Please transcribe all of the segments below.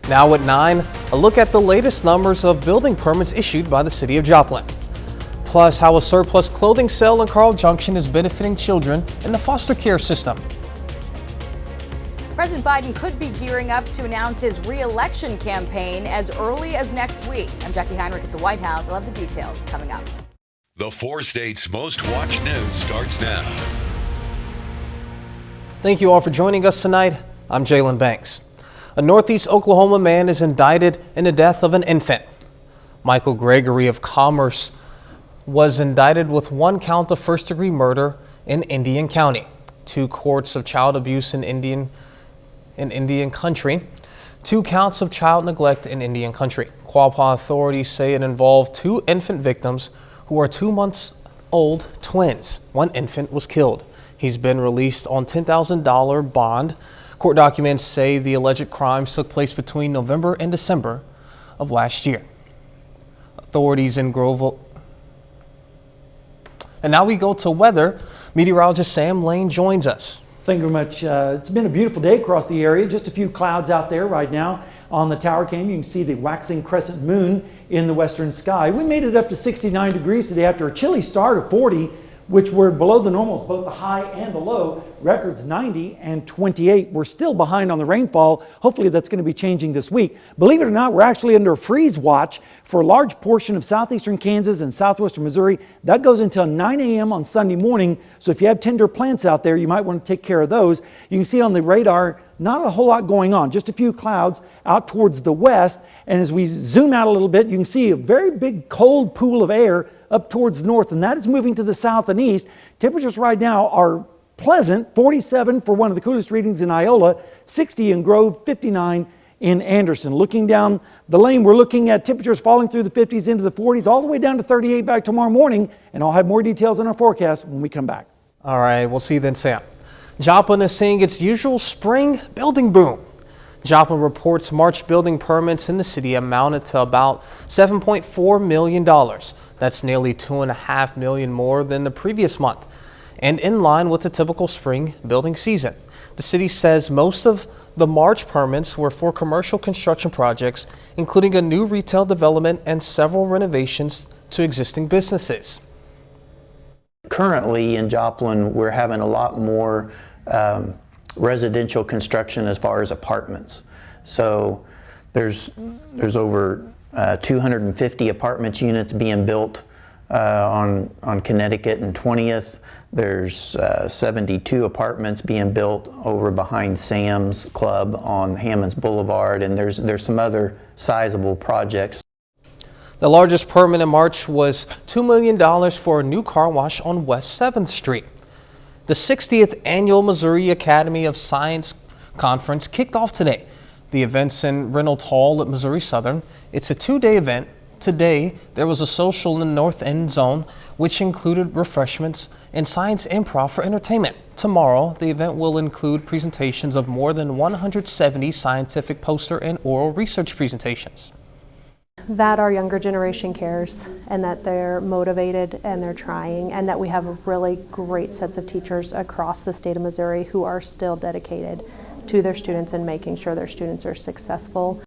Now at 9, a look at the latest numbers of building permits issued by the City of Joplin. Plus, how a surplus clothing sale in Carl Junction is benefiting children in the foster care system. President Biden could be gearing up to announce his re-election campaign as early as next week. I'm Jackie Heinrich at the White House. I'll have the details coming up. The 4 states' most watched news starts now. Thank you all for joining us tonight. I'm Jalen Banks. A Northeast Oklahoma man is indicted in the death of an infant. Michael Gregory of Commerce was indicted with 1 count of first-degree murder in Indian County, 2 courts of child abuse in Indian Country, 2 counts of child neglect in Indian Country. Quapaw authorities say it involved 2 infant victims who are 2 months old twins. 1 infant was killed. He's been released on $10,000 bond. Court documents say the alleged crimes took place between November and December of last year. Authorities in Groveville. And now we go to weather. Meteorologist Sam Lane joins us. Thank you very much. It's been a beautiful day across the area. Just a few clouds out there right now on the tower cam. You can see the waxing crescent moon in the western sky. We made it up to 69 degrees today after a chilly start of 40, which were below the normals, both the high and the low. Records 90 and 28. We're still behind on the rainfall. Hopefully that's going to be changing this week. Believe it or not, we're actually under a freeze watch for a large portion of southeastern Kansas and southwestern Missouri. That goes until 9 a.m. on Sunday morning. So if you have tender plants out there, you might want to take care of those. You can see on the radar, not a whole lot going on, just a few clouds out towards the west. And as we zoom out a little bit, you can see a very big cold pool of air up towards the north, and that is moving to the south and east. Temperatures right now are pleasant, 47 for one of the coolest readings in Iola, 60 in Grove, 59 in Anderson. Looking down the lane, we're looking at temperatures falling through the 50s into the 40s, all the way down to 38 back tomorrow morning, and I'll have more details on our forecast when we come back. All right, we'll see you then, Sam. Joplin is seeing its usual spring building boom. Joplin reports March building permits in the city amounted to about $7.4 million. That's nearly $2.5 million more than the previous month, and in line with the typical spring building season. The city says most of the March permits were for commercial construction projects, including a new retail development and several renovations to existing businesses. Currently in Joplin, we're having a lot more residential construction as far as apartments. So there's over 250 apartments units being built on Connecticut and 20th. There's 72 apartments being built over behind Sam's Club on Hammonds Boulevard, and there's some other sizable projects. The largest permit in March was $2 million for a new car wash on West 7th Street. The 60th Annual Missouri Academy of Science Conference kicked off today. The event's in Reynolds Hall at Missouri Southern. It's a 2-day event. Today, there was a social in the North End Zone, which included refreshments and science improv for entertainment. Tomorrow, the event will include presentations of more than 170 scientific poster and oral research presentations. That our younger generation cares, and that they're motivated and they're trying, and that we have really great sets of teachers across the state of Missouri who are still dedicated to their students and making sure their students are successful.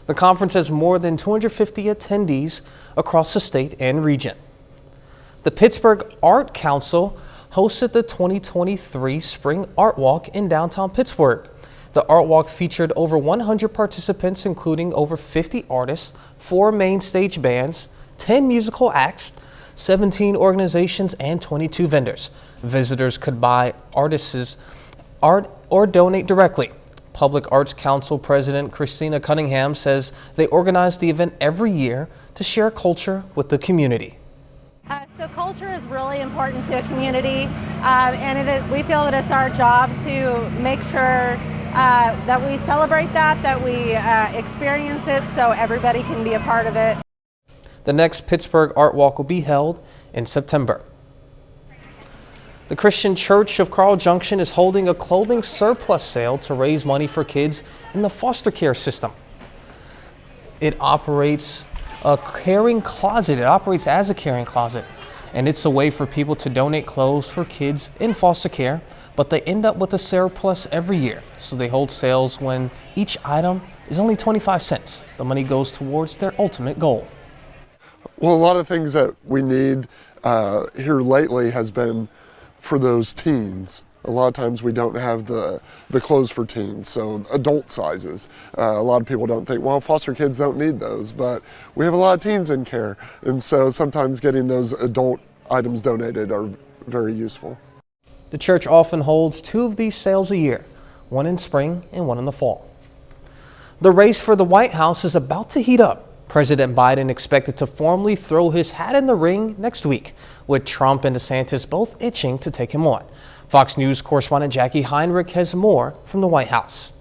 The conference has more than 250 attendees across the state and region. The Pittsburgh Art Council hosted the 2023 Spring Art Walk in downtown Pittsburgh. The Art Walk featured over 100 participants, including over 50 artists, 4 main stage bands, 10 musical acts, 17 organizations, and 22 vendors. Visitors could buy artists' art or donate directly. Public Arts Council President Christina Cunningham says they organize the event every year to share culture with the community. So culture is really important to a community, and we feel that it's our job to make sure that we celebrate that we experience it so everybody can be a part of it. The next Pittsburgh Art Walk will be held in September. The Christian Church of Carl Junction is holding a clothing surplus sale to raise money for kids in the foster care system. It operates a caring closet. It operates as a caring closet, and it's a way for people to donate clothes for kids in foster care, but they end up with a surplus every year. So they hold sales when each item is only 25 cents. The money goes towards their ultimate goal. Well, a lot of things that we need here lately has been for those teens. A lot of times we don't have the clothes for teens, so adult sizes. A lot of people don't think, well, foster kids don't need those, but we have a lot of teens in care, and so sometimes getting those adult items donated are very useful. The church often holds 2 of these sales a year, one in spring and one in the fall. The race for the White House is about to heat up. President Biden expected to formally throw his hat in the ring next week, with Trump and DeSantis both itching to take him on. Fox News correspondent Jackie Heinrich has more from the White House.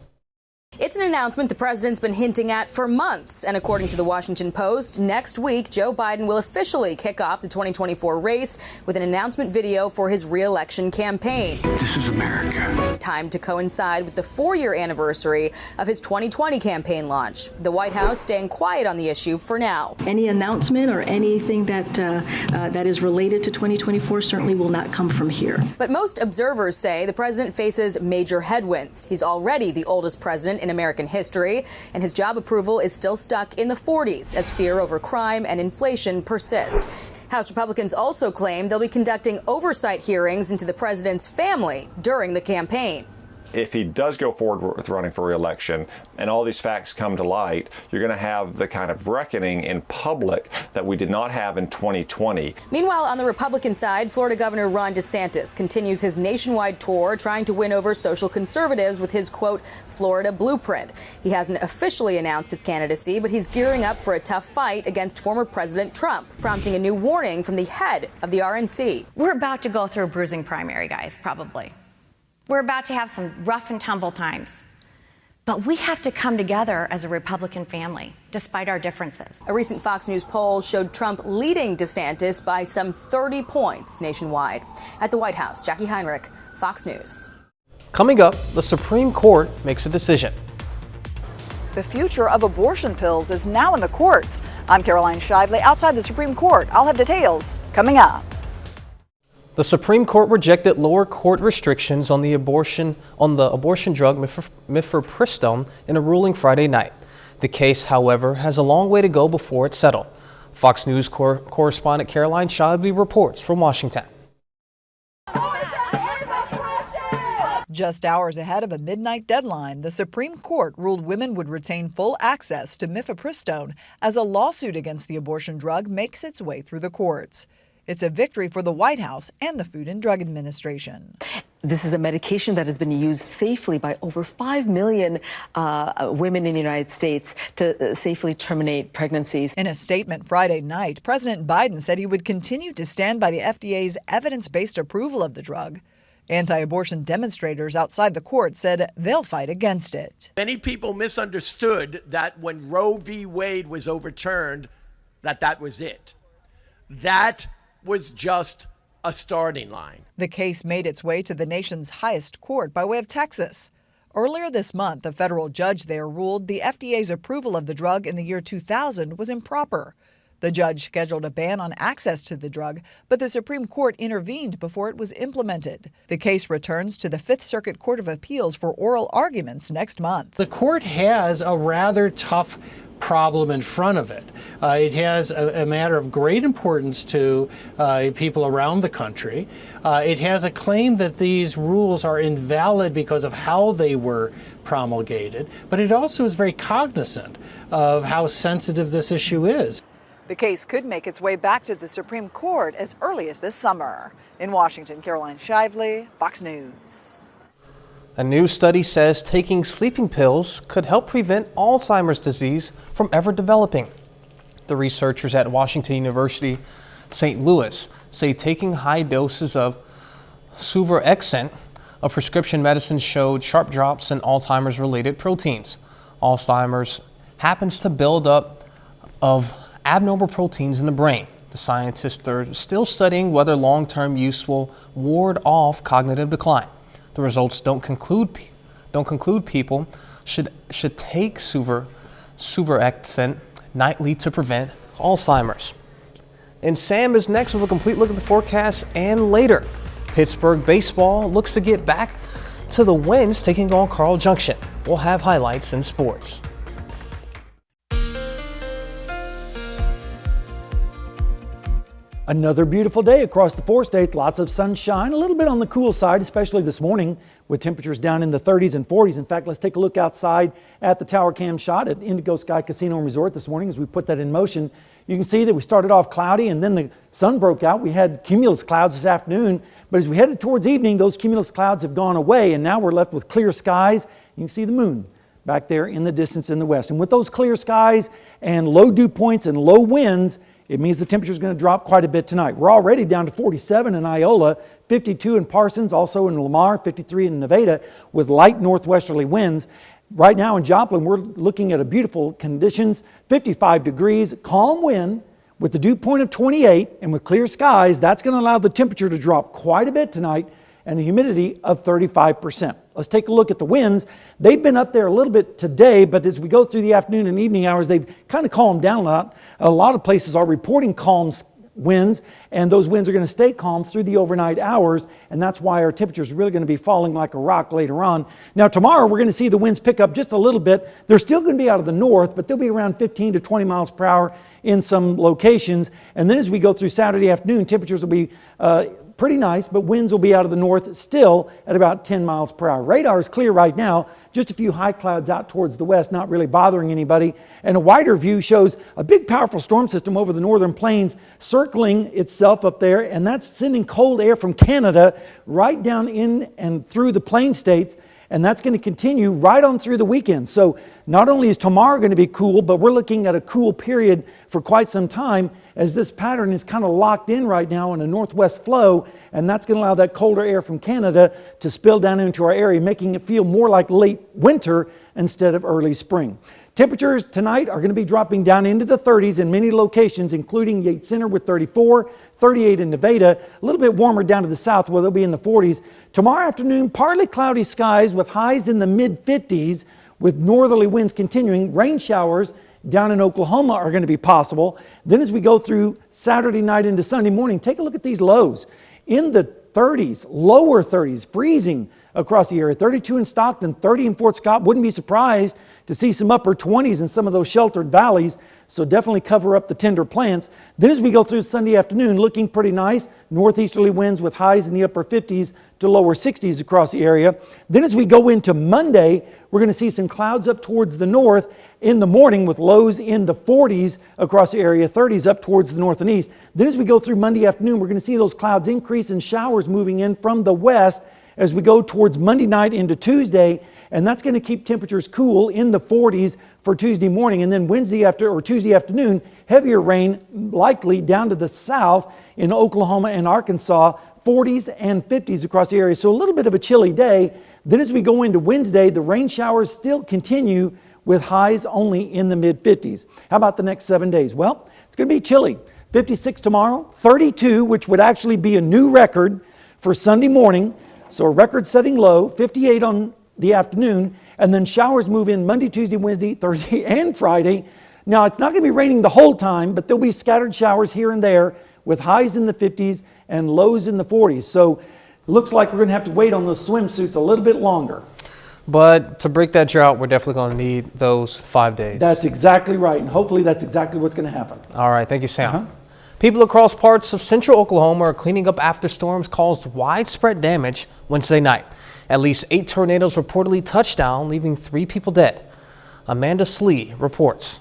It's an announcement the president's been hinting at for months. And according to the Washington Post, next week, Joe Biden will officially kick off the 2024 race with an announcement video for his re-election campaign. This is America. Time to coincide with the 4-year anniversary of his 2020 campaign launch. The White House staying quiet on the issue for now. Any announcement or anything that is related to 2024 certainly will not come from here. But most observers say the president faces major headwinds. He's already the oldest president in American history, and his job approval is still stuck in the 40s as fear over crime and inflation persist. House Republicans also claim they'll be conducting oversight hearings into the president's family during the campaign. If he does go forward with running for re-election and all these facts come to light, you're going to have the kind of reckoning in public that we did not have in 2020. Meanwhile, on the Republican side, Florida Governor Ron DeSantis continues his nationwide tour trying to win over social conservatives with his, quote, Florida blueprint. He hasn't officially announced his candidacy, but he's gearing up for a tough fight against former President Trump, prompting a new warning from the head of the RNC. We're about to go through a bruising primary, guys, probably. We're about to have some rough and tumble times. But we have to come together as a Republican family, despite our differences. A recent Fox News poll showed Trump leading DeSantis by some 30 points nationwide. At the White House, Jackie Heinrich, Fox News. Coming up, the Supreme Court makes a decision. The future of abortion pills is now in the courts. I'm Caroline Shively outside the Supreme Court. I'll have details coming up. The Supreme Court rejected lower court restrictions on the abortion drug mifepristone in a ruling Friday night. The case, however, has a long way to go before it's settled. Fox News correspondent Caroline Shively reports from Washington. Just hours ahead of a midnight deadline, the Supreme Court ruled women would retain full access to mifepristone as a lawsuit against the abortion drug makes its way through the courts. It's a victory for the White House and the Food and Drug Administration. This is a medication that has been used safely by over 5 million women in the United States to safely terminate pregnancies. In a statement Friday night, President Biden said he would continue to stand by the FDA's evidence-based approval of the drug. Anti-abortion demonstrators outside the court said they'll fight against it. Many people misunderstood that when Roe v. Wade was overturned, that was it. That was just a starting line. The case made its way to the nation's highest court by way of Texas. Earlier this month, a federal judge there ruled the FDA's approval of the drug in the year 2000 was improper. The judge scheduled a ban on access to the drug, but the Supreme Court intervened before it was implemented. The case returns to the Fifth Circuit Court of Appeals for oral arguments next month. The court has a rather tough problem in front of it. It has a matter of great importance to people around the country. It has a claim that these rules are invalid because of how they were promulgated, but it also is very cognizant of how sensitive this issue is. The case could make its way back to the Supreme Court as early as this summer. In Washington, Caroline Shively, Fox News. A new study says taking sleeping pills could help prevent Alzheimer's disease from ever developing. The researchers at Washington University, St. Louis, say taking high doses of suvorexant, a prescription medicine, showed sharp drops in Alzheimer's-related proteins. Alzheimer's happens to build up of abnormal proteins in the brain. The scientists are still studying whether long-term use will ward off cognitive decline. The results don't conclude people should take suvorexant nightly to prevent Alzheimer's. And Sam is next with a complete look at the forecast and later. Pittsburgh baseball looks to get back to the wins taking on Carl Junction. We'll have highlights in sports. Another beautiful day across the 4 states. Lots of sunshine, a little bit on the cool side, especially this morning with temperatures down in the 30s and 40s. In fact, let's take a look outside at the tower cam shot at Indigo Sky Casino and Resort this morning as we put that in motion. You can see that we started off cloudy and then the sun broke out. We had cumulus clouds this afternoon, but as we headed towards evening, those cumulus clouds have gone away and now we're left with clear skies. You can see the moon back there in the distance in the west. And with those clear skies and low dew points and low winds, it means the temperature is going to drop quite a bit tonight. We're already down to 47 in Iola, 52 in Parsons, also in Lamar, 53 in Nevada, with light northwesterly winds. Right now in Joplin, we're looking at a beautiful conditions, 55 degrees, calm wind with the dew point of 28, and with clear skies, that's going to allow the temperature to drop quite a bit tonight and a humidity of 35%. Let's take a look at the winds. They've been up there a little bit today, but as we go through the afternoon and evening hours, they've kind of calmed down a lot. A lot of places are reporting calm winds, and those winds are going to stay calm through the overnight hours, and that's why our temperatures are really going to be falling like a rock later on. Now tomorrow we're going to see the winds pick up just a little bit. They're still going to be out of the north, but they'll be around 15 to 20 miles per hour in some locations. And then as we go through Saturday afternoon, temperatures will be pretty nice, but winds will be out of the north still at about 10 miles per hour. Radar is clear right now, just a few high clouds out towards the west, not really bothering anybody. And a wider view shows a big powerful storm system over the northern plains circling itself up there, and that's sending cold air from Canada right down in and through the plain states. And that's going to continue right on through the weekend. So not only is tomorrow going to be cool, but we're looking at a cool period for quite some time as this pattern is kind of locked in right now in a northwest flow, and that's going to allow that colder air from Canada to spill down into our area, making it feel more like late winter instead of early spring. Temperatures tonight are going to be dropping down into the 30s in many locations, including Yates Center with 34, 38 in Nevada, a little bit warmer down to the south where they'll be in the 40s. Tomorrow afternoon, partly cloudy skies with highs in the mid-50s with northerly winds continuing. Rain showers down in Oklahoma are going to be possible. Then as we go through Saturday night into Sunday morning, take a look at these lows. In the 30s, lower 30s, freezing across the area. 32 in Stockton, 30 in Fort Scott. Wouldn't be surprised to see some upper 20s in some of those sheltered valleys. So definitely cover up the tender plants. Then as we go through Sunday afternoon, looking pretty nice. Northeasterly winds with highs in the upper 50s to lower 60s across the area. Then as we go into Monday, we're going to see some clouds up towards the north in the morning with lows in the 40s across the area, 30s up towards the north and east. Then as we go through Monday afternoon, we're going to see those clouds increase and showers moving in from the west as we go towards Monday night into Tuesday, and that's going to keep temperatures cool in the 40s for Tuesday morning. And then Tuesday afternoon, heavier rain likely down to the south in Oklahoma and Arkansas, 40s and 50s across the area. So a little bit of a chilly day. Then as we go into Wednesday, the rain showers still continue with highs only in the mid-50s. How about the next 7 days? Well, it's going to be chilly. 56 tomorrow, 32, which would actually be a new record for Sunday morning. So a record-setting low, 58 on the afternoon, and then showers move in Monday, Tuesday, Wednesday, Thursday, and Friday. Now, it's not going to be raining the whole time, but there'll be scattered showers here and there with highs in the 50s and lows in the 40s. So it looks like we're going to have to wait on those swimsuits a little bit longer. But to break that drought, we're definitely going to need those 5 days. That's exactly right, and hopefully that's exactly what's going to happen. All right, thank you, Sam. People across parts of central Oklahoma are cleaning up after storms caused widespread damage Wednesday night. At least 8 tornadoes reportedly touched down, leaving 3 people dead. Amanda Slee reports.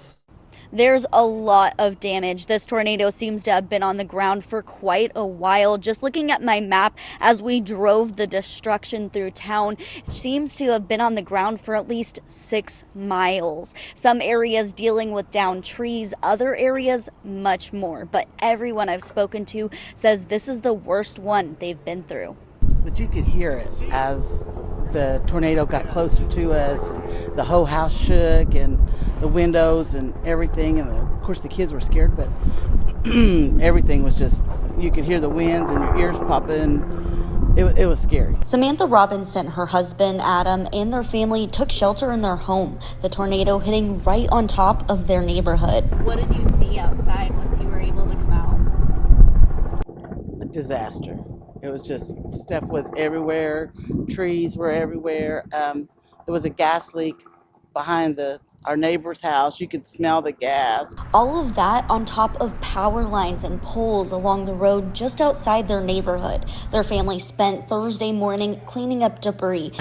There's a lot of damage. This tornado seems to have been on the ground for quite a while. Just looking at my map as we drove the destruction through town, it seems to have been on the ground for at least 6 miles. Some areas dealing with downed trees, other areas much more. But everyone I've spoken to says this is the worst one they've been through. But you could hear it as the tornado got closer to us. The whole house shook and the windows and everything. And of course the kids were scared, but everything was just, you could hear the winds and your ears popping. It was scary. Samantha Robinson, her husband Adam, and their family took shelter in their home. The tornado hitting right on top of their neighborhood. What did you see outside once you were able to come out? A disaster. It was just, stuff was everywhere. Trees were everywhere. There was a gas leak behind the our neighbor's house. You could smell the gas. All of that on top of power lines and poles along the road just outside their neighborhood. Their family spent Thursday morning cleaning up debris,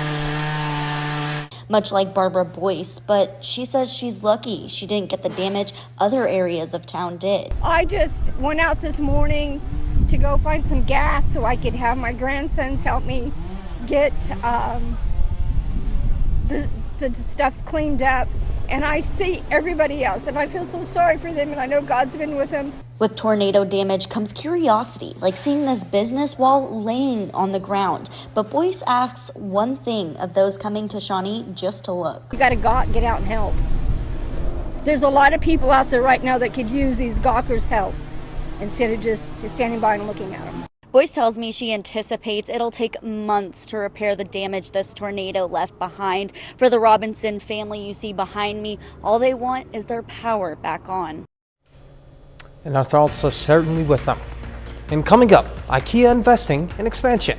much like Barbara Boyce, but she says she's lucky she didn't get the damage other areas of town did. I just went out this morning to go find some gas so I could have my grandsons help me get the stuff cleaned up. And I see everybody else, and I feel so sorry for them, and I know God's been with them. With tornado damage comes curiosity, like seeing this business while laying on the ground. But Boyce asks one thing of those coming to Shawnee just to look. You gotta get out and help. There's a lot of people out there right now that could use these gawkers' help instead of just standing by and looking at them. Boyce tells me she anticipates it'll take months to repair the damage this tornado left behind. For the Robinson family you see behind me, all they want is their power back on. And our thoughts are certainly with them. And coming up, IKEA investing in expansion.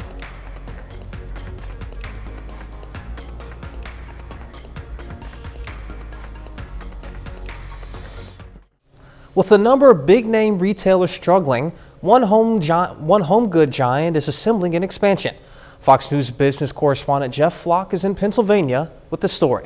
With a number of big-name retailers struggling, one home good giant is assembling an expansion. Fox News business correspondent Jeff Flock is in Pennsylvania with the story.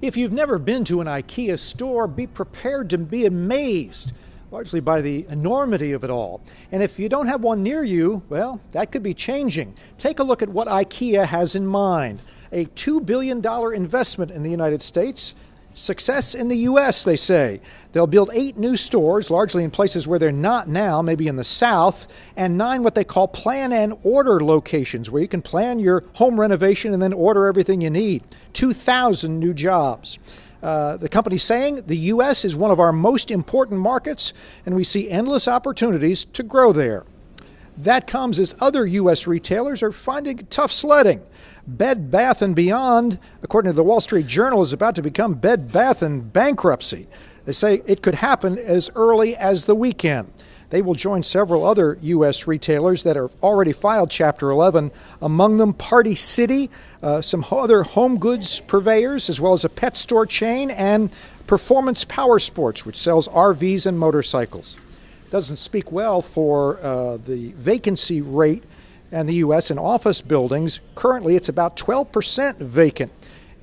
If you've never been to an IKEA store, be prepared to be amazed, largely by the enormity of it all. And if you don't have one near you, well, that could be changing. Take a look at what IKEA has in mind. A $2 billion investment in the United States. Success in the U.S., they say. They'll build 8 new stores, largely in places where they're not now, maybe in the South, and 9 what they call plan and order locations, where you can plan your home renovation and then order everything you need. 2,000 new jobs. The company's saying the U.S. is one of our most important markets, and we see endless opportunities to grow there. That comes as other U.S. retailers are finding tough sledding. Bed Bath & Beyond, according to the Wall Street Journal, is about to become Bed Bath & bankruptcy. They say it could happen as early as the weekend. They will join several other U.S. retailers that have already filed Chapter 11, among them Party City, some other home goods purveyors, as well as a pet store chain, and Performance Power Sports, which sells RVs and motorcycles. Doesn't speak well for the vacancy rate in the U.S. in office buildings. Currently, it's about 12% vacant.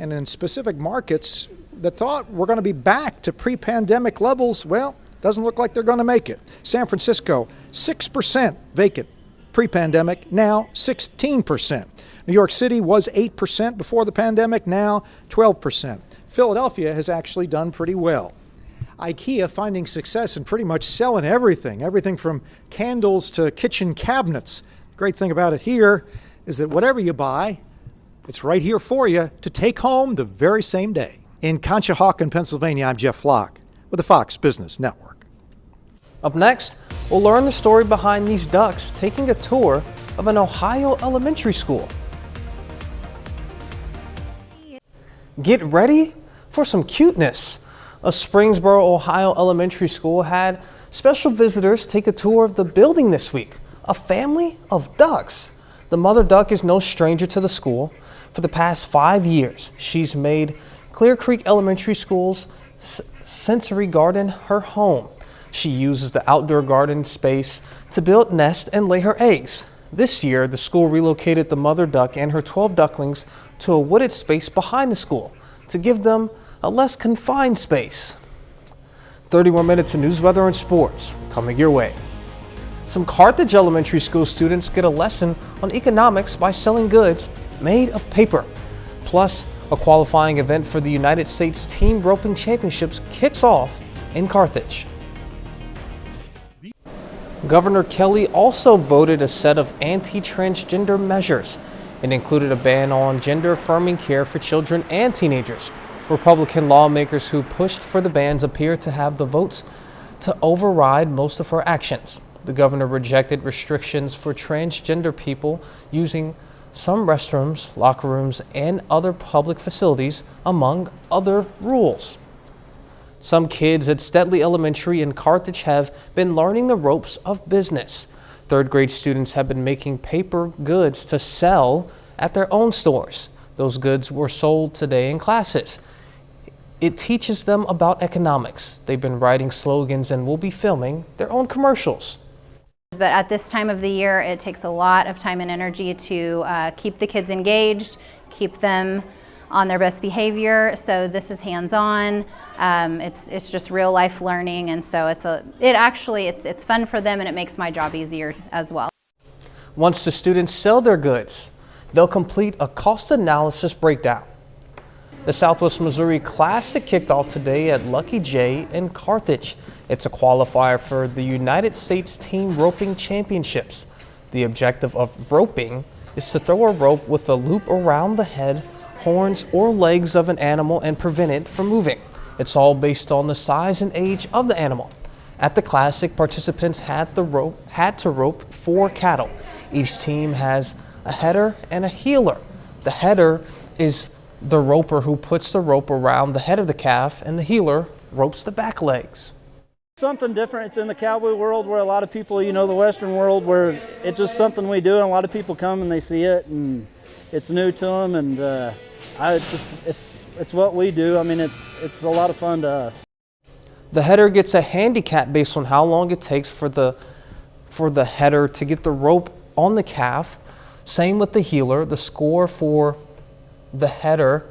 And in specific markets that thought we're going to be back to pre-pandemic levels, well, doesn't look like they're going to make it. San Francisco, 6% vacant pre-pandemic, now 16%. New York City was 8% before the pandemic, now 12%. Philadelphia has actually done pretty well. IKEA finding success in pretty much selling everything from candles to kitchen cabinets. The great thing about it here is that whatever you buy, it's right here for you to take home the very same day. In Conshohocken, Pennsylvania, I'm Jeff Flock with the Fox Business Network. Up next, we'll learn the story behind these ducks taking a tour of an Ohio elementary school. Get ready for some cuteness. A Springsboro, Ohio elementary school had special visitors take a tour of the building this week. A family of ducks. The mother duck is no stranger to the school. For the past 5 years, she's made Clear Creek Elementary School's sensory garden her home. She uses the outdoor garden space to build nests and lay her eggs. This year, the school relocated the mother duck and her 12 ducklings to a wooded space behind the school to give them a less confined space. 30 more minutes of news, weather, and sports coming your way. Some Carthage Elementary School students get a lesson on economics by selling goods made of paper. Plus, a qualifying event for the United States Team Roping Championships kicks off in Carthage. Governor Kelly also voted a set of anti-transgender measures. It included a ban on gender-affirming care for children and teenagers. Republican lawmakers who pushed for the bans appear to have the votes to override most of her actions. The governor rejected restrictions for transgender people using some restrooms, locker rooms, and other public facilities, among other rules. Some kids at Steadley Elementary in Carthage have been learning the ropes of business. Third grade students have been making paper goods to sell at their own stores. Those goods were sold today in classes. It teaches them about economics. They've been writing slogans and will be filming their own commercials. But at this time of the year, it takes a lot of time and energy to keep the kids engaged, keep them on their best behavior. So this is hands-on. It's just real life learning, and so it's fun for them, and it makes my job easier as well. Once the students sell their goods, they'll complete a cost analysis breakdown. The Southwest Missouri Classic kicked off today at Lucky J in Carthage. It's a qualifier for the United States Team Roping Championships. The objective of roping is to throw a rope with a loop around the head, horns, or legs of an animal and prevent it from moving. It's all based on the size and age of the animal. At the Classic, participants had to rope 4 cattle. Each team has a header and a heeler. The header is the roper who puts the rope around the head of the calf, and the heeler ropes the back legs. Something different. It's in the cowboy world where a lot of people, the Western world, where it's just something we do, and a lot of people come and they see it, and it's new to them, and it's what we do. I mean, it's a lot of fun to us. The header gets a handicap based on how long it takes for the header to get the rope on the calf. Same with the heeler. The score for the header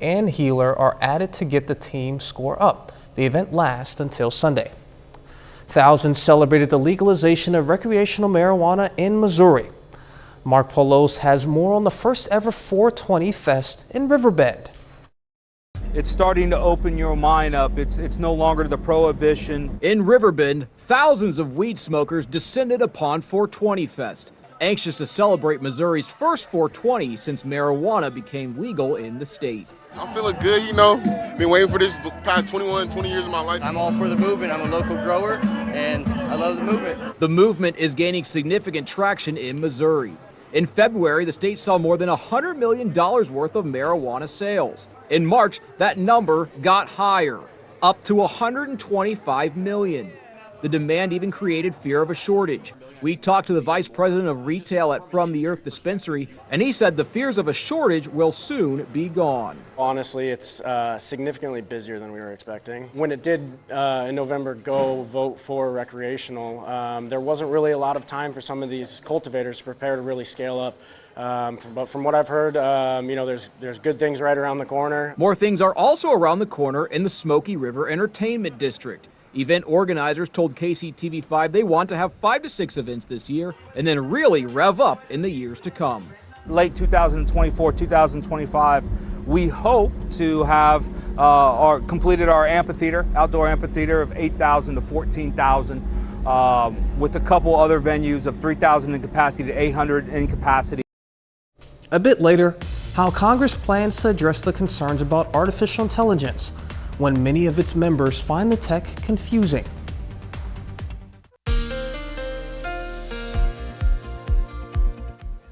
and heeler are added to get the team score up. The event lasts until Sunday. Thousands celebrated the legalization of recreational marijuana in Missouri. Mark Polos has more on the first ever 420 Fest in Riverbend. It's starting to open your mind up. It's no longer the prohibition. In Riverbend, thousands of weed smokers descended upon 420 Fest, anxious to celebrate Missouri's first 420 since marijuana became legal in the state. I'm feeling good, Been waiting for this the past 20 years of my life. I'm all for the movement. I'm a local grower, and I love the movement. The movement is gaining significant traction in Missouri. In February, the state saw more than $100 million worth of marijuana sales. In March, that number got higher, up to $125 million. The demand even created fear of a shortage. We talked to the vice president of retail at From the Earth Dispensary, and he said the fears of a shortage will soon be gone. Honestly, it's significantly busier than we were expecting. When it did in November go vote for recreational, there wasn't really a lot of time for some of these cultivators to prepare to really scale up. But from what I've heard, there's good things right around the corner. More things are also around the corner in the Smoky River Entertainment District. Event organizers told KCTV5 they want to have 5 to 6 events this year and then really rev up in the years to come. Late 2024, 2025, we hope to have completed our amphitheater, outdoor amphitheater of 8,000 to 14,000, with a couple other venues of 3,000 in capacity to 800 in capacity. A bit later, how Congress plans to address the concerns about artificial intelligence when many of its members find the tech confusing.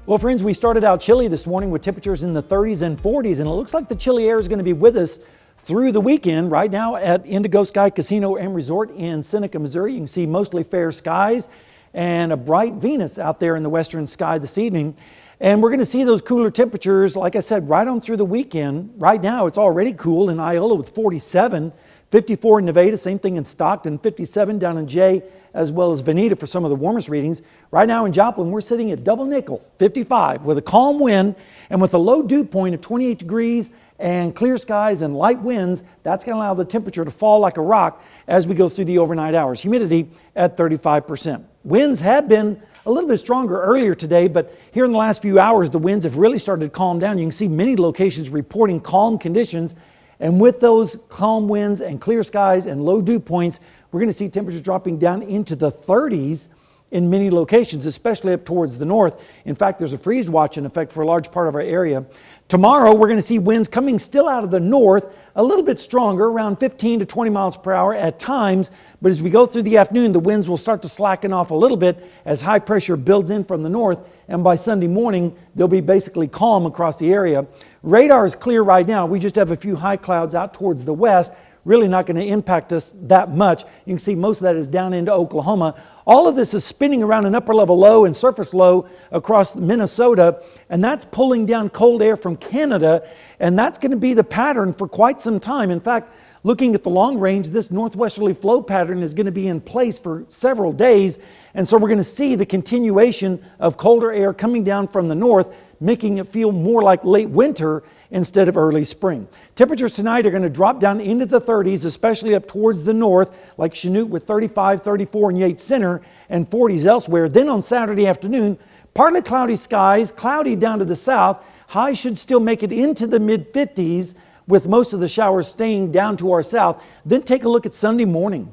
Well, friends, we started out chilly this morning with temperatures in the 30s and 40s, and it looks like the chilly air is going to be with us through the weekend. Right now at Indigo Sky Casino and Resort in Seneca, Missouri, you can see mostly fair skies and a bright Venus out there in the western sky this evening. And we're going to see those cooler temperatures, like I said, right on through the weekend. Right now, it's already cool in Iola with 47, 54 in Nevada, same thing in Stockton, 57 down in Jay, as well as Veneta for some of the warmest readings. Right now in Joplin, we're sitting at double nickel, 55, with a calm wind and with a low dew point of 28 degrees and clear skies and light winds. That's going to allow the temperature to fall like a rock as we go through the overnight hours. Humidity at 35%. Winds have been a little bit stronger earlier today, but here in the last few hours, the winds have really started to calm down. You can see many locations reporting calm conditions. And with those calm winds and clear skies and low dew points, we're going to see temperatures dropping down into the 30s in many locations, especially up towards the north. In fact, there's a freeze watch in effect for a large part of our area. Tomorrow, we're going to see winds coming still out of the north, a little bit stronger, around 15 to 20 miles per hour at times. But as we go through the afternoon, the winds will start to slacken off a little bit as high pressure builds in from the north. And by Sunday morning, they'll be basically calm across the area. Radar is clear right now. We just have a few high clouds out towards the west. really not going to impact us that much. You can see most of that is down into Oklahoma. All of this is spinning around an upper level low and surface low across Minnesota, and that's pulling down cold air from Canada, and that's going to be the pattern for quite some time. In fact, looking at the long range, this northwesterly flow pattern is going to be in place for several days, and so we're going to see the continuation of colder air coming down from the north, making it feel more like late winter instead of early spring. Temperatures tonight are going to drop down into the 30s, especially up towards the north, like Chanute with 35, 34 in Yates Center, and 40s elsewhere. Then on Saturday afternoon, partly cloudy skies, cloudy down to the south. Highs should still make it into the mid-50s, with most of the showers staying down to our south. Then take a look at Sunday morning.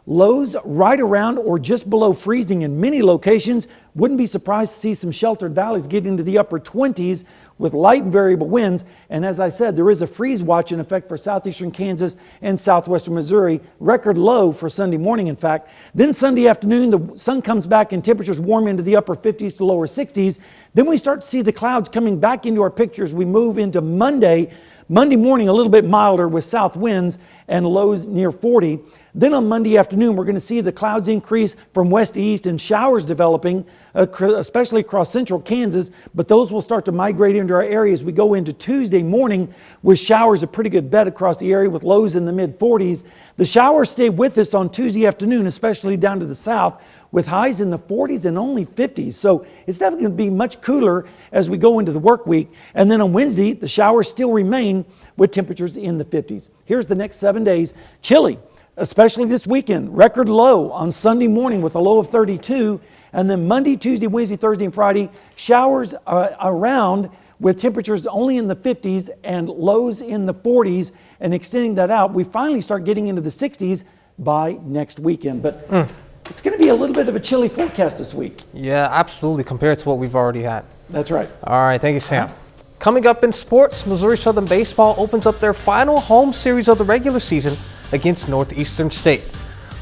Lows right around or just below freezing in many locations. Wouldn't be surprised to see some sheltered valleys get into the upper 20s with light and variable winds. And as I said, there is a freeze watch in effect for southeastern Kansas and southwestern Missouri. Record low for Sunday morning, in fact. Then Sunday afternoon, the sun comes back and temperatures warm into the upper 50s to lower 60s. Then we start to see the clouds coming back into our picture as we move into Monday. Monday morning, a little bit milder with south winds and lows near 40. Then on Monday afternoon, we're going to see the clouds increase from west to east and showers developing, especially across central Kansas, but those will start to migrate into our area as we go into Tuesday morning with showers a pretty good bet across the area with lows in the mid-40s. The showers stay with us on Tuesday afternoon, especially down to the south, with highs in the 40s and only 50s. So it's definitely going to be much cooler as we go into the work week. And then on Wednesday, the showers still remain with temperatures in the 50s. Here's the next 7 days. Chilly, especially this weekend. Record low on Sunday morning with a low of 32. And then Monday, Tuesday, Wednesday, Thursday, and Friday, showers around with temperatures only in the 50s and lows in the 40s. And extending that out, we finally start getting into the 60s by next weekend. But it's going to be a little bit of a chilly forecast this week. Yeah, absolutely, compared to what we've already had. That's right. All right, thank you, Sam. Coming up in sports, Missouri Southern Baseball opens up their final home series of the regular season against Northeastern State.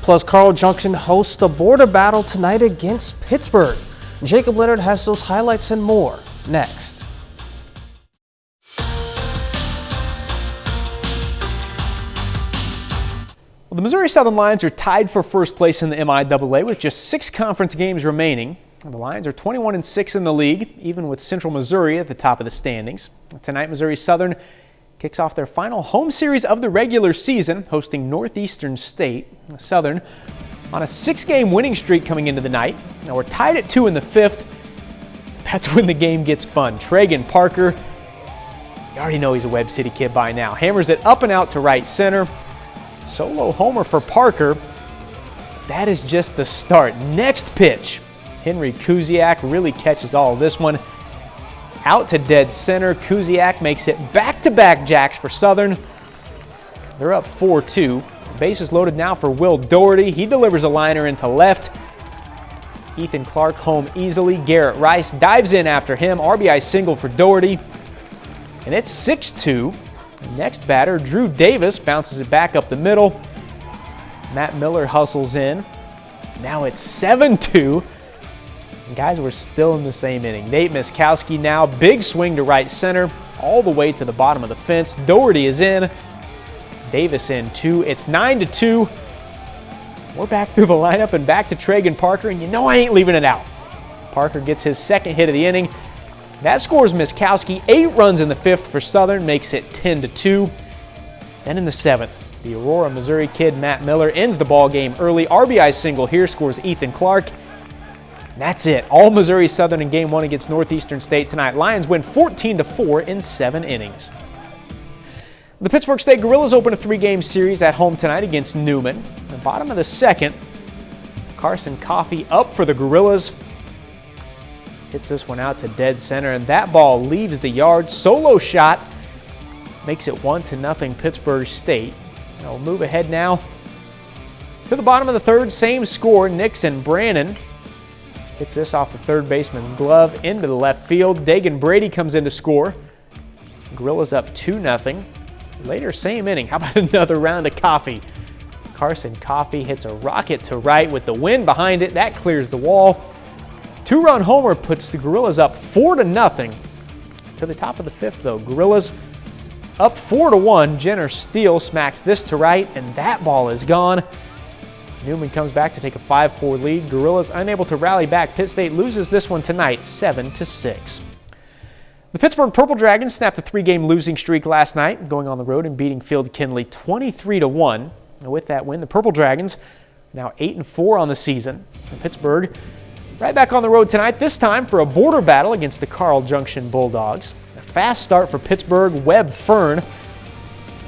Plus, Carl Junction hosts a border battle tonight against Pittsburgh. Jacob Leonard has those highlights and more next. Well, the Missouri Southern Lions are tied for first place in the MIAA with just 6 conference games remaining. The Lions are 21-6 in the league, even with Central Missouri at the top of the standings. Tonight, Missouri Southern kicks off their final home series of the regular season, hosting Northeastern State. Southern on a 6-game winning streak coming into the night. Now we're tied at 2 in the 5th. That's when the game gets fun. Tragan Parker, you already know he's a Webb City kid by now, hammers it up and out to right center. Solo homer for Parker. That is just the start. Next pitch. Henry Kuziak really catches all of this one. Out to dead center. Kuziak makes it back-to-back jacks for Southern. They're up 4-2. Bases loaded now for Will Doherty. He delivers a liner into left. Ethan Clark home easily. Garrett Rice dives in after him. RBI single for Doherty. And it's 6-2. Next batter, Drew Davis, bounces it back up the middle. Matt Miller hustles in. Now it's 7-2. And guys, we're still in the same inning. Nate Miskowski now, big swing to right center, all the way to the bottom of the fence. Doherty is in. Davis in 2. It's 9-2. We're back through the lineup and back to Tragan Parker, and you know I ain't leaving it out. Parker gets his second hit of the inning. That scores Miskowski 8 runs in the 5th for Southern, makes it 10-2. Then in the 7th, the Aurora, Missouri kid Matt Miller ends the ball game early. RBI single here scores Ethan Clark. And that's it. All Missouri Southern in Game 1 against Northeastern State tonight. Lions win 14-4 in 7 innings. The Pittsburgh State Gorillas open a 3-game series at home tonight against Newman. The bottom of the 2nd, Carson Coffey up for the Gorillas. Hits this one out to dead center, and that ball leaves the yard. Solo shot makes it 1-0 Pittsburgh State. Now we'll move ahead now to the bottom of the 3rd. Same score. Nixon Brannon hits this off the third baseman's glove into the left field. Dagan Brady comes in to score. Gorillas up 2-0. Later, same inning. How about another round of Coffey? Carson Coffey hits a rocket to right with the wind behind it. That clears the wall. 2-run homer puts the Gorillas up 4-0. To the top of the 5th, though, Gorillas up 4-1. Jenner Steele smacks this to right, and that ball is gone. Newman comes back to take a 5-4 lead. Gorillas unable to rally back. Pitt State loses this one tonight, 7-6. The Pittsburgh Purple Dragons snapped a 3-game losing streak last night, going on the road and beating Field Kinley 23-1. And with that win, the Purple Dragons now 8-4 on the season. And Pittsburgh right back on the road tonight, this time for a border battle against the Carl Junction Bulldogs. A fast start for Pittsburgh. Webb Fern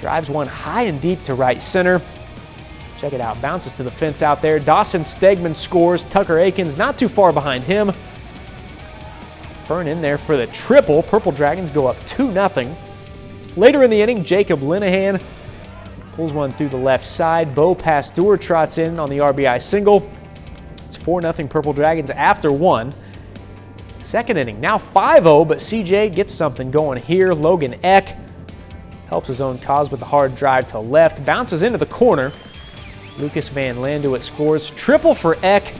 drives one high and deep to right center. Check it out, bounces to the fence out there. Dawson Stegman scores. Tucker Akins not too far behind him. Fern in there for the triple. Purple Dragons go up 2-0. Later in the inning, Jacob Linehan pulls one through the left side. Bo Pasteur trots in on the RBI single. It's 4-0 Purple Dragons after one. Second inning, now 5-0, but CJ gets something going here. Logan Eck helps his own cause with a hard drive to left. Bounces into the corner. Lucas Van Landuit scores. Triple for Eck.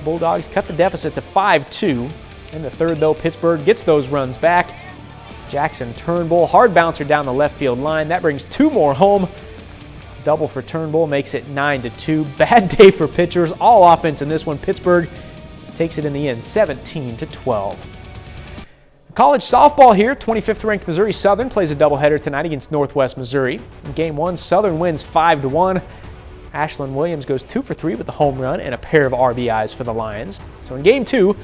Bulldogs cut the deficit to 5-2. In the third, though, Pittsburgh gets those runs back. Jackson Turnbull, hard bouncer down the left field line. That brings two more home. Double for Turnbull makes it 9-2. Bad day for pitchers. All offense in this one. Pittsburgh takes it in the end, 17-12. College softball here. 25th ranked Missouri Southern plays a doubleheader tonight against Northwest Missouri. In game one, Southern wins 5-1. Ashlyn Williams goes 2 for 3 with a home run and a pair of RBIs for the Lions. So in game two,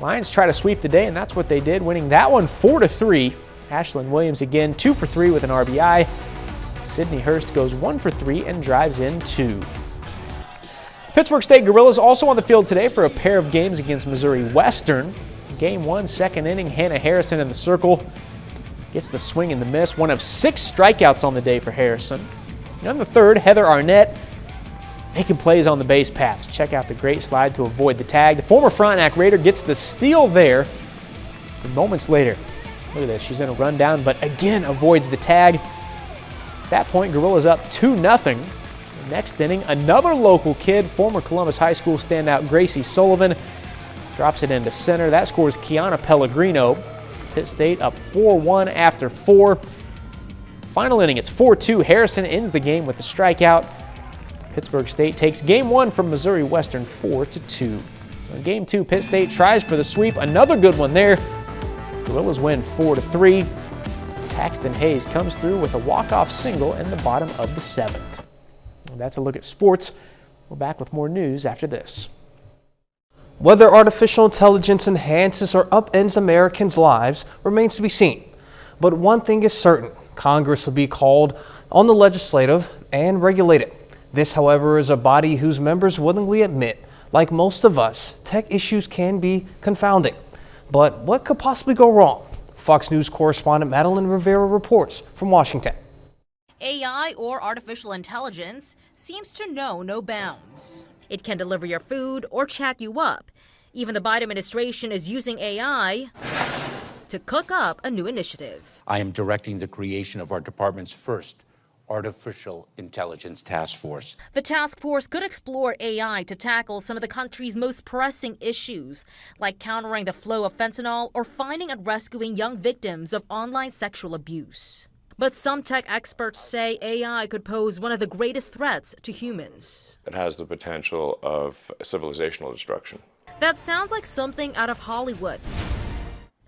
Lions try to sweep the day, and that's what they did, winning that one 4-3. Ashlyn Williams again 2 for 3 with an RBI. Sydney Hurst goes 1 for 3 and drives in 2. Pittsburgh State Gorillas also on the field today for a pair of games against Missouri Western. Game one, second inning, Hannah Harrison in the circle. Gets the swing and the miss. One of 6 strikeouts on the day for Harrison. And in the third, Heather Arnett making plays on the base paths. Check out the great slide to avoid the tag. The former Frontenac Raider gets the steal there. And moments later, look at this, she's in a rundown, but again avoids the tag. At that point, Gorillas up 2-0. Next inning, another local kid, former Columbus High School standout Gracie Sullivan, drops it into center. That scores Kiana Pellegrino. Pitt State up 4-1 after 4. Final inning, it's 4-2. Harrison ends the game with a strikeout. Pittsburgh State takes game one from Missouri Western 4-2. In game two, Pitt State tries for the sweep. Another good one there. Gorillas win 4-3. Paxton Hayes comes through with a walk-off single in the bottom of the 7th. And that's a look at sports. We're back with more news after this. Whether artificial intelligence enhances or upends Americans' lives remains to be seen. But one thing is certain, Congress will be called on the legislative and regulate it. This, however, is a body whose members willingly admit, like most of us, tech issues can be confounding. But what could possibly go wrong? Fox News correspondent Madeline Rivera reports from Washington. AI, or artificial intelligence, seems to know no bounds. It can deliver your food or chat you up. Even the Biden administration is using AI to cook up a new initiative. I am directing the creation of our department's first Artificial Intelligence Task Force. The task force could explore AI to tackle some of the country's most pressing issues, like countering the flow of fentanyl or finding and rescuing young victims of online sexual abuse. But some tech experts say AI could pose one of the greatest threats to humans. It has the potential of civilizational destruction. That sounds like something out of Hollywood.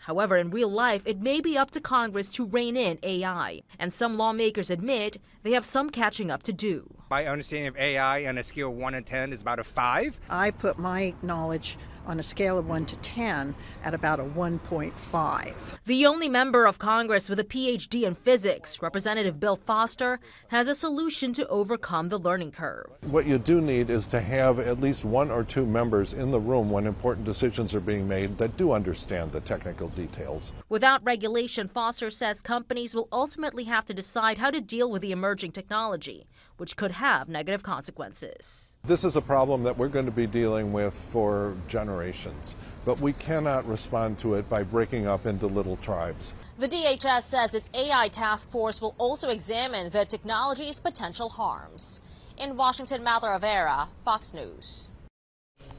However, in real life, it may be up to Congress to rein in AI, and some lawmakers admit they have some catching up to do. My understanding of AI on a scale of 1 to 10 is about a 5. I put my knowledge on a scale of 1 to 10 at about a 1.5. The only member of Congress with a PhD in physics, Representative Bill Foster, has a solution to overcome the learning curve. What you do need is to have at least 1 or 2 members in the room when important decisions are being made that do understand the technical details. Without regulation, Foster says companies will ultimately have to decide how to deal with the emerging technology, which could have negative consequences. This is a problem that we're going to be dealing with for generations, but we cannot respond to it by breaking up into little tribes. The DHS says its AI task force will also examine the technology's potential harms. In Washington, Madeline Rivera, Fox News.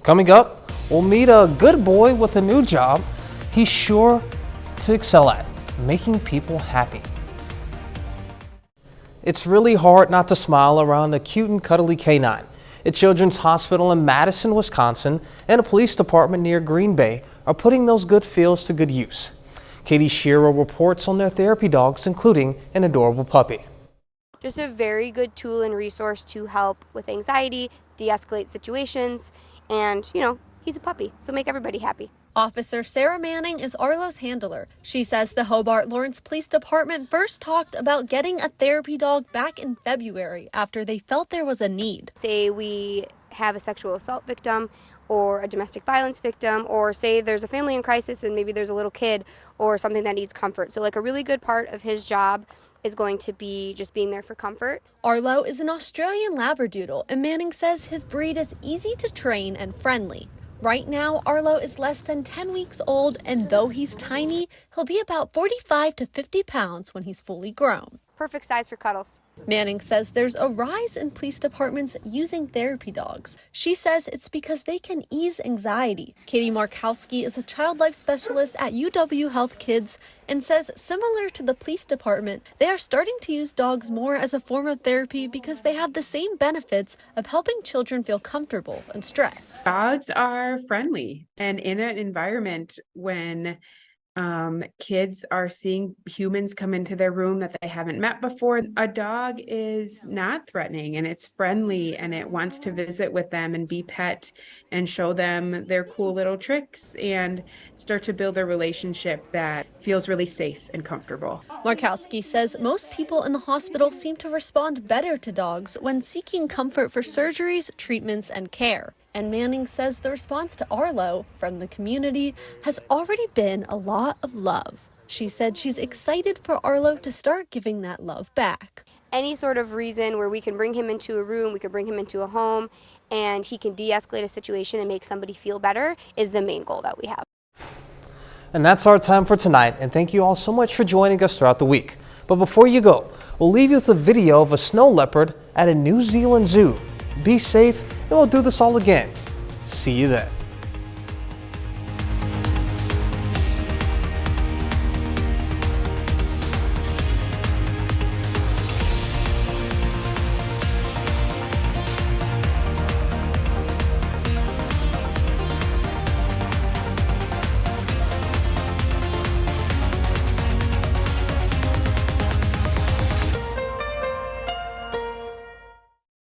Coming up, we'll meet a good boy with a new job he's sure to excel at, making people happy. It's really hard not to smile around a cute and cuddly canine. A children's hospital in Madison, Wisconsin, and a police department near Green Bay are putting those good feels to good use. Katie Shearer reports on their therapy dogs, including an adorable puppy. Just a very good tool and resource to help with anxiety, de-escalate situations, and, he's a puppy, so make everybody happy. Officer Sarah Manning is Arlo's handler. She says the Hobart Lawrence Police Department first talked about getting a therapy dog back in February after they felt there was a need. Say we have a sexual assault victim or a domestic violence victim, or say there's a family in crisis and maybe there's a little kid or something that needs comfort. So like a really good part of his job is going to be just being there for comfort. Arlo is an Australian Labradoodle, and Manning says his breed is easy to train and friendly. Right now, Arlo is less than 10 weeks old, and though he's tiny, he'll be about 45 to 50 pounds when he's fully grown. Perfect size for cuddles. Manning says there's a rise in police departments using therapy dogs. She says it's because they can ease anxiety. Katie Markowski is a child life specialist at UW Health Kids and says similar to the police department, they are starting to use dogs more as a form of therapy because they have the same benefits of helping children feel comfortable and stressed. Dogs are friendly, and in an environment when kids are seeing humans come into their room that they haven't met before, a dog is not threatening, and it's friendly, and it wants to visit with them and be pet and show them their cool little tricks and start to build a relationship that feels really safe and comfortable. Markowski says most people in the hospital seem to respond better to dogs when seeking comfort for surgeries, treatments, and care. And Manning says the response to Arlo from the community has already been a lot of love. She said she's excited for Arlo to start giving that love back. Any sort of reason where we can bring him into a room, we can bring him into a home, and he can de-escalate a situation and make somebody feel better is the main goal that we have. And that's our time for tonight, and thank you all so much for joining us throughout the week. But before you go, we'll leave you with a video of a snow leopard at a New Zealand zoo. Be safe, and we'll do this all again. See you then.